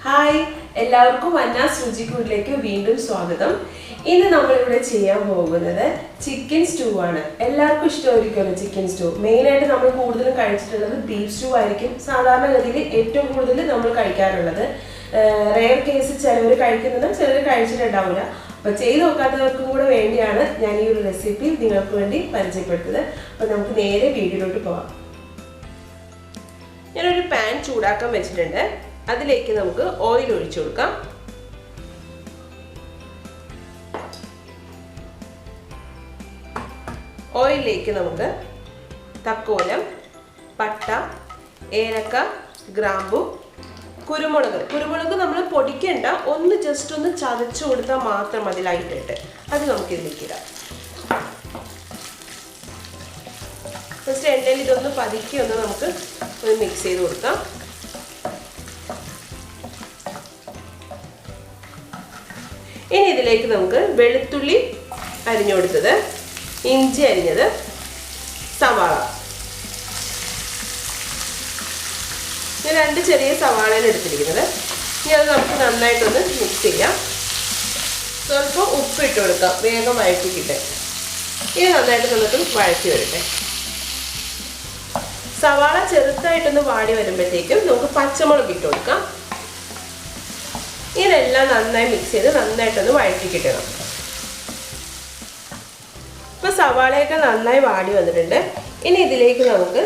Hi എല്ലാവർക്കും വന്നാസ് രുചിക്കൂട്ടിലേക്ക് വീണ്ടും സ്വാഗതം. ഇന്ന് നമ്മളിവിടെ ചെയ്യാൻ പോകുന്നത് ചിക്കൻ സ്റ്റൂ ആണ്. എല്ലാവർക്കും ഇഷ്ടമായിരിക്കുമല്ലോ ചിക്കൻ സ്റ്റൂ. മെയിനായിട്ട് നമ്മൾ കൂടുതലും കഴിച്ചിട്ടുള്ളത് ബീഫ് സ്റ്റൂ ആയിരിക്കും. സാധാരണഗതിയിൽ ഏറ്റവും കൂടുതൽ നമ്മൾ കഴിക്കാറുള്ളത്. റെയർ കേസ് ചിലവർ കഴിക്കുന്നതും ചിലർ കഴിച്ചിട്ടുണ്ടാവില്ല. അപ്പോൾ ചെയ്ത് നോക്കാത്തവർക്കും കൂടെ വേണ്ടിയാണ് ഞാൻ ഈ ഒരു റെസിപ്പി നിങ്ങൾക്ക് വേണ്ടി പരിചയപ്പെടുത്തുന്നത്. അപ്പോൾ നമുക്ക് നേരെ വീഡിയോയിലോട്ട് പോകാം. ഞാനൊരു പാൻ ചൂടാക്കാൻ വെച്ചിട്ടുണ്ട്. അതിലേക്ക് നമുക്ക് ഓയിൽ ഒഴിച്ചു കൊടുക്കാം. ഓയിലിലേക്ക് നമുക്ക് തക്കോലം, പട്ട, ഏലക്ക, ഗ്രാമ്പു, കുരുമുളക് നമ്മൾ പൊടിക്കണ്ട, ഒന്ന് ജസ്റ്റ് ഒന്ന് ചതച്ചു കൊടുത്താൽ മാത്രം മതി ലൈറ്റായിട്ട്. അത് നമുക്ക് ഇതിലേക്ക് ഇടാം. ഫസ്റ്റ് എണ്ണയിൽ ഇതൊന്ന് പതുക്കി ഒന്ന് നമുക്ക് ഒന്ന് മിക്സ് ചെയ്ത് കൊടുക്കാം. ഇനി ഇതിലേക്ക് നമുക്ക് വെളുത്തുള്ളി അരിഞ്ഞു കൊടുത്തത്, ഇഞ്ചി അരിഞ്ഞത്, സവാള, ഞാൻ 2 ചെറിയ സവാളയാണ് എടുത്തിരിക്കുന്നത്. ഇനി അത് നമുക്ക് നന്നായിട്ടൊന്ന് മിക്സ് ചെയ്യാം. സ്വല്പം ഉപ്പിട്ട് കൊടുക്കാം, വേഗം വഴറ്റിക്കിട്ടെ. ഇനി നന്നായിട്ട് നമുക്ക് വഴറ്റി വരട്ടെ. സവാള ചെറുതായിട്ടൊന്ന് വാടി വരുമ്പോഴത്തേക്കും നമുക്ക് പച്ചമുളക് ഇട്ട് കൊടുക്കാം. ഇതെല്ലാം നന്നായി മിക്സ് ചെയ്ത് നന്നായിട്ടൊന്ന് വഴറ്റിക്കിട്ടണം. ഇപ്പോൾ സവാളയൊക്കെ നന്നായി വാടി വന്നിട്ടുണ്ട്. ഇനി ഇതിലേക്ക് നമുക്ക്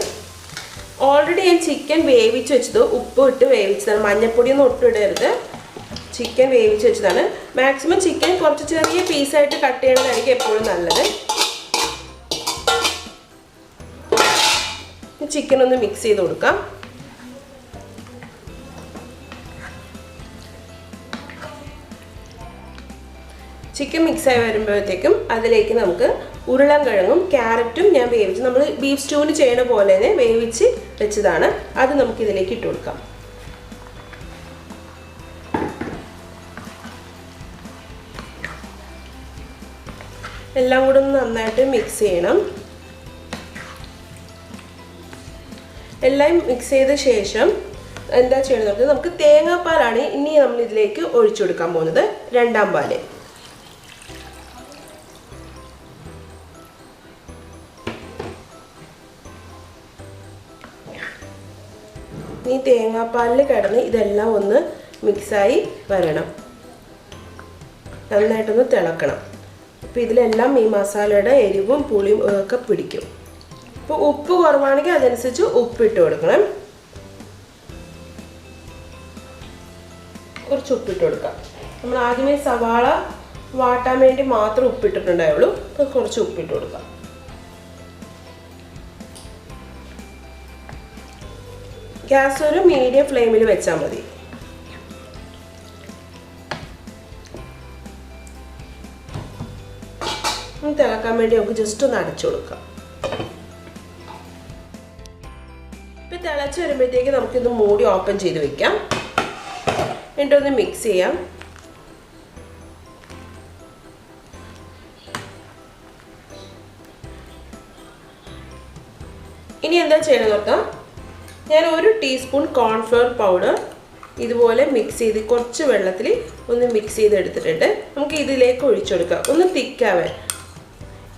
ഓൾറെഡി ഞാൻ ചിക്കൻ വേവിച്ച് വെച്ചത്, ഉപ്പ് ഇട്ട് വേവിച്ചതാണ്. മഞ്ഞൾപ്പൊടിയൊന്നും ഒട്ടും ഇടരുത്. ചിക്കൻ വേവിച്ച് വെച്ചതാണ്. മാക്സിമം ചിക്കൻ കുറച്ച് ചെറിയ പീസായിട്ട് കട്ട് ചെയ്യണതായിരിക്കും എപ്പോഴും നല്ലത്. ചിക്കൻ ഒന്ന് മിക്സ് ചെയ്ത് കൊടുക്കാം. ചിക്കൻ മിക്സായി വരുമ്പോഴത്തേക്കും അതിലേക്ക് നമുക്ക് ഉരുളൻകിഴങ്ങും ക്യാരറ്റും ഞാൻ വേവിച്ച്, നമ്മൾ ബീഫ് സ്റ്റൂവിന് ചെയ്യണ പോലെ തന്നെ വേവിച്ച് വെച്ചതാണ്. അത് നമുക്ക് ഇതിലേക്ക് ഇട്ട് കൊടുക്കാം. എല്ലാം കൂടെ ഒന്ന് നന്നായിട്ട് മിക്സ് ചെയ്യണം. എല്ലാം മിക്സ് ചെയ്ത ശേഷം എന്താ ചെയ്യണമെന്ന് നമുക്ക് തേങ്ങാപ്പാലാണ് ഇനി നമ്മൾ ഇതിലേക്ക് ഒഴിച്ചു കൊടുക്കാൻ പോകുന്നത്. 2ാം പാല്. ഈ തേങ്ങാപ്പാലിൽ കിടന്ന് ഇതെല്ലാം ഒന്ന് മിക്സായി വരണം, നന്നായിട്ടൊന്ന് തിളക്കണം. അപ്പോൾ ഇതിലെല്ലാം ഈ മസാലയുടെ എരിവും പുളിയും ഒക്കെ പിടിക്കും. ഇപ്പോൾ ഉപ്പ് കുറവാണെങ്കിൽ അതനുസരിച്ച് ഉപ്പിട്ട് കൊടുക്കണം. കുറച്ച് ഉപ്പിട്ട് കൊടുക്കാം. നമ്മൾ ആദ്യമേ സവാള വാട്ടാൻ വേണ്ടി മാത്രം ഉപ്പിട്ടിട്ടുണ്ടായുള്ളൂ. അപ്പോൾ കുറച്ച് ഉപ്പിട്ട് കൊടുക്കാം. ഗ്യാസ് ഒരു മീഡിയം ഫ്ലെയിമിൽ വെച്ചാൽ മതി. തിളക്കാൻ വേണ്ടി നമുക്ക് ജസ്റ്റ് ഒന്ന് അടച്ചു കൊടുക്കാം. ഇപ്പം തിളച്ച് വരുമ്പോഴത്തേക്ക് നമുക്കിത് മൂടി ഓപ്പൺ ചെയ്ത് വെക്കാം. എന്നിട്ടൊന്ന് മിക്സ് ചെയ്യാം. ഇനി എന്താ ചെയ്യണമെന്ന് നോക്കാം. ഞാൻ 1 ടീസ്പൂൺ കോൺഫ്ലവർ പൗഡർ ഇതുപോലെ മിക്സ് ചെയ്ത് കുറച്ച് വെള്ളത്തിൽ ഒന്ന് മിക്സ് ചെയ്ത് എടുത്തിട്ടുണ്ട്. നമുക്ക് ഇതിലേക്ക് ഒഴിച്ചു കൊടുക്കാം, ഒന്ന് തിക്കാവാൻ.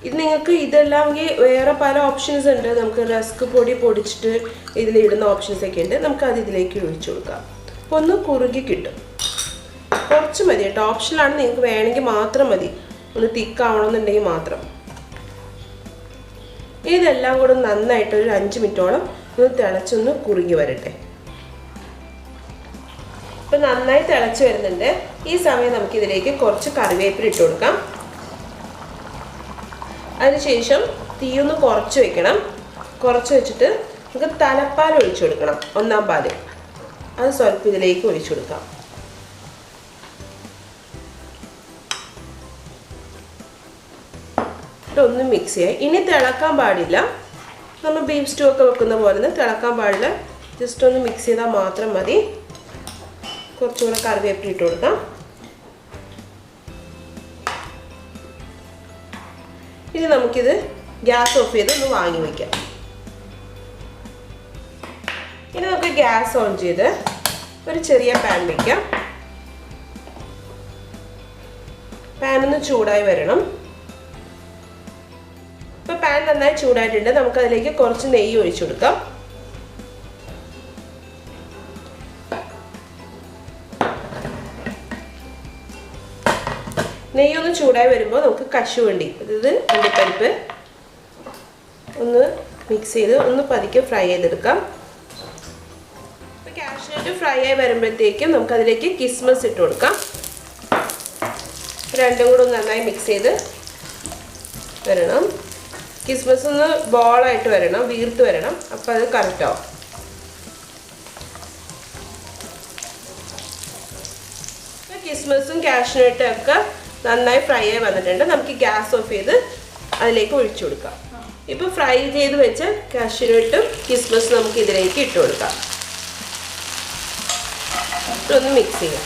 ഇത് നിങ്ങൾക്ക് ഇതെല്ലാം വേറെ പല ഓപ്ഷൻസ് ഉണ്ട്. നമുക്ക് റസ്ക് പൊടി പൊടിച്ചിട്ട് ഇതിലിടുന്ന ഓപ്ഷൻസൊക്കെ ഉണ്ട്. നമുക്കത് ഇതിലേക്ക് ഒഴിച്ചു കൊടുക്കാം. അപ്പോൾ ഒന്ന് കുറുകി കിട്ടും. കുറച്ച് മതി കേട്ടോ, ഓപ്ഷനിലാണ്. നിങ്ങൾക്ക് വേണമെങ്കിൽ മാത്രം മതി, ഒന്ന് തിക്കാവണമെന്നുണ്ടെങ്കിൽ മാത്രം. ഇതെല്ലാം കൂടെ നന്നായിട്ട് ഒരു 5 മിനിറ്റോളം ഒന്ന് തിളച്ചൊന്ന് കുറുകി വരട്ടെ. ഇപ്പം നന്നായി തിളച്ച് വരുന്നുണ്ട്. ഈ സമയം നമുക്കിതിലേക്ക് കുറച്ച് കറിവേപ്പില ഇട്ട് കൊടുക്കാം. അതിനുശേഷം തീയൊന്ന് കുറച്ച് വെക്കണം. കുറച്ച് വെച്ചിട്ട് നമുക്ക് തലപ്പാൽ ഒഴിച്ചു കൊടുക്കണം, 1ാം പാല്. അത് സ്വല്പം ഇതിലേക്ക് ഒഴിച്ചു കൊടുക്കാം. ഒന്ന് മിക്സ് ചെയ്യാം. ഇനി തിളക്കാൻ പാടില്ല. നമ്മൾ ബീഫ് സ്റ്റൂ ഒക്കെ വെക്കുന്ന പോലെ തന്നെ തിളക്കാൻ പാടില്ല. ജസ്റ്റ് ഒന്ന് മിക്സ് ചെയ്താൽ മാത്രം മതി. കുറച്ചുകൂടെ കറിവേപ്പില ഇട്ട് കൊടുക്കാം. ഇനി നമുക്കിത് ഗ്യാസ് ഓഫ് ചെയ്ത് ഒന്ന് വാങ്ങി വയ്ക്കാം. ഇനി നമുക്ക് ഗ്യാസ് ഓൺ ചെയ്ത് ഒരു ചെറിയ പാൻ വയ്ക്കാം. പാൻ ഒന്ന് ചൂടായി വരണം. ഇപ്പോൾ പാൻ നന്നായി ചൂടായിട്ടുണ്ട്. നമുക്കതിലേക്ക് കുറച്ച് നെയ്യ് ഒഴിച്ചു കൊടുക്കാം. നെയ്യൊന്ന് ചൂടായി വരുമ്പോൾ നമുക്ക് കശുവണ്ടി, അതായത് അണ്ടിപ്പരിപ്പ് ഒന്ന് മിക്സ് ചെയ്ത് ഒന്ന് പതുക്കെ ഫ്രൈ ചെയ്തെടുക്കാം. ഇപ്പോൾ കാഷ്നട്ട് ഫ്രൈ ആയി വരുമ്പോഴത്തേക്കും നമുക്കതിലേക്ക് കിസ്മസ് ഇട്ട് കൊടുക്കാം. രണ്ടും കൂടെ ഒന്ന് നന്നായി മിക്സ് ചെയ്ത് വരണം. കിസ്മസ് ഒന്ന് ബോളായിട്ട് വരണം, വീർത്ത് വരണം. അപ്പോൾ അത് കറക്റ്റാവും. കിസ്മസും കാഷ്നട്ടും ഒക്കെ നന്നായി ഫ്രൈ ആയി വന്നിട്ടുണ്ട്. നമുക്ക് ഗ്യാസ് ഓഫ് ചെയ്ത് അതിലേക്ക് ഒഴിച്ചു കൊടുക്കാം. ഇപ്പോൾ ഫ്രൈ ചെയ്ത് വെച്ച കാഷ്നട്ടും കിസ്മസും നമുക്ക് ഇതിലേക്ക് ഇട്ട് കൊടുക്കാം. ഒന്ന് മിക്സ് ചെയ്യാം.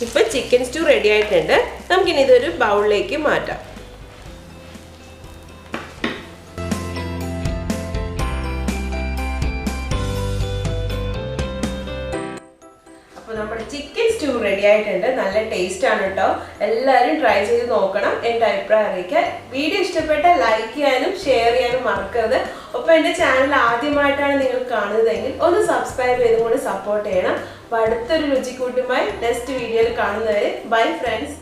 ഇപ്പോൾ ചിക്കൻ സ്റ്റൂ റെഡി ആയിട്ടുണ്ട്. നമുക്കിനി ഇതൊരു ബൗളിലേക്ക് മാറ്റാം. നമ്മുടെ ചിക്കൻ സ്റ്റൂ റെഡി ആയിട്ടുണ്ട്. നല്ല ടേസ്റ്റ് ആണ് കേട്ടോ. എല്ലാവരും ട്രൈ ചെയ്ത് നോക്കണം. എൻ്റെ അഭിപ്രായം അറിയിക്കാൻ. വീഡിയോ ഇഷ്ടപ്പെട്ട ലൈക്ക് ചെയ്യാനും ഷെയർ ചെയ്യാനും മറക്കരുത്. ഒപ്പം എൻ്റെ ചാനൽ ആദ്യമായിട്ടാണ് നിങ്ങൾ കാണുന്നതെങ്കിൽ ഒന്ന് സബ്സ്ക്രൈബ് ചെയ്തും കൂടി സപ്പോർട്ട് ചെയ്യണം. അപ്പോൾ അടുത്തൊരു രുചിക്കൂട്ടുമായി നെക്സ്റ്റ് വീഡിയോയിൽ കാണുന്നവരെ ബൈ ഫ്രണ്ട്സ്.